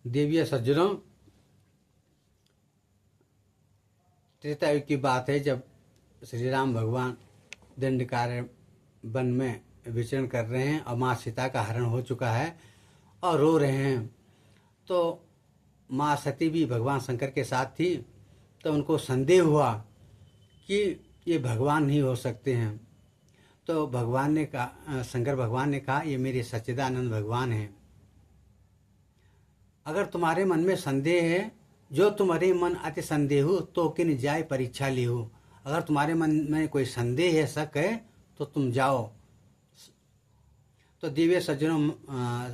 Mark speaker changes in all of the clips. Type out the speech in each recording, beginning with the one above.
Speaker 1: देवीय सज्जनों, त्रेता युग की बात है जब श्री राम भगवान दंडकारण्य वन में विचरण कर रहे हैं और माँ सीता का हरण हो चुका है और रो रहे हैं। तो माँ सती भी भगवान शंकर के साथ थी। तो उनको संदेह हुआ कि ये भगवान नहीं हो सकते हैं। तो भगवान ने कहा, शंकर भगवान ने कहा, ये मेरे सच्चिदानंद भगवान हैं। अगर तुम्हारे मन में संदेह है, जो तुम्हारे मन अति संदेह हो तो किन जाय परीक्षा ली हो। अगर तुम्हारे मन में कोई संदेह है, शक है, तो तुम जाओ। तो दिव्य सज्जनों,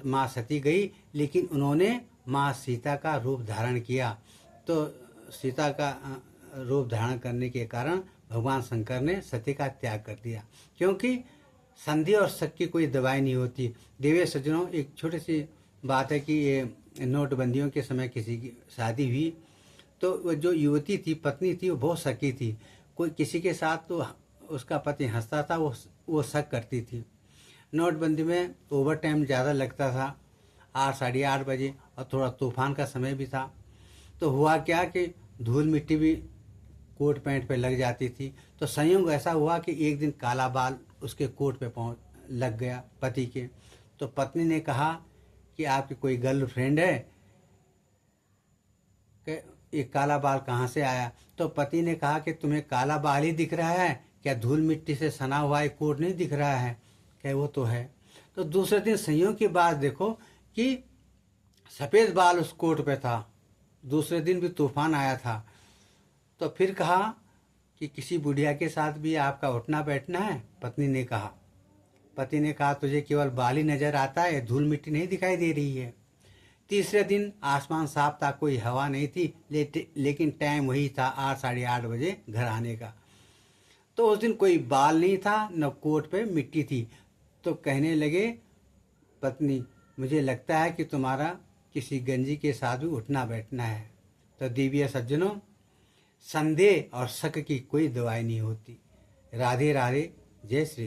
Speaker 1: माँ सती गई, लेकिन उन्होंने माँ सीता का रूप धारण किया। तो सीता का रूप धारण करने के कारण भगवान शंकर ने सती का त्याग कर दिया, क्योंकि संदेह और शक की कोई दवाई नहीं होती। दिव्य सज्जनों, एक छोटी सी बात है कि ये नोटबंदियों के समय किसी की शादी हुई, तो वो जो युवती थी, पत्नी थी, वो बहुत शकी थी। कोई किसी के साथ तो उसका पति हंसता था, वो शक करती थी। नोटबंदी में ओवर टाइम ज़्यादा लगता था, 8 साढ़े 8 बजे, और थोड़ा तूफान का समय भी था। तो हुआ क्या कि धूल मिट्टी भी कोट पैंट पे लग जाती थी। तो संयोग ऐसा हुआ कि एक दिन काला बाल उसके कोट पे लग गया पति के। तो पत्नी ने कहा कि आपकी कोई गर्लफ्रेंड है कि ये काला बाल कहाँ से आया। तो पति ने कहा कि तुम्हें काला बाल ही दिख रहा है क्या, धूल मिट्टी से सना हुआ एक कोट नहीं दिख रहा है क्या? वो तो है। तो दूसरे दिन संयोग की बात देखो कि सफ़ेद बाल उस कोट पे था। दूसरे दिन भी तूफान आया था। तो फिर कहा कि किसी बुढ़िया के साथ भी आपका उठना बैठना है? पत्नी ने कहा। पति ने कहा, तुझे केवल बाल ही नजर आता है, धूल मिट्टी नहीं दिखाई दे रही है। तीसरे दिन आसमान साफ था, कोई हवा नहीं थी, लेकिन टाइम वही था 8 साढ़े 8 बजे घर आने का। तो उस दिन कोई बाल नहीं था, न कोट पे मिट्टी थी। तो कहने लगे पत्नी, मुझे लगता है कि तुम्हारा किसी गंजी के साथ भी उठना बैठना है। तो दिव्य सज्जनों, संदेह और शक की कोई दवाई नहीं होती। राधे राधे, जय श्री।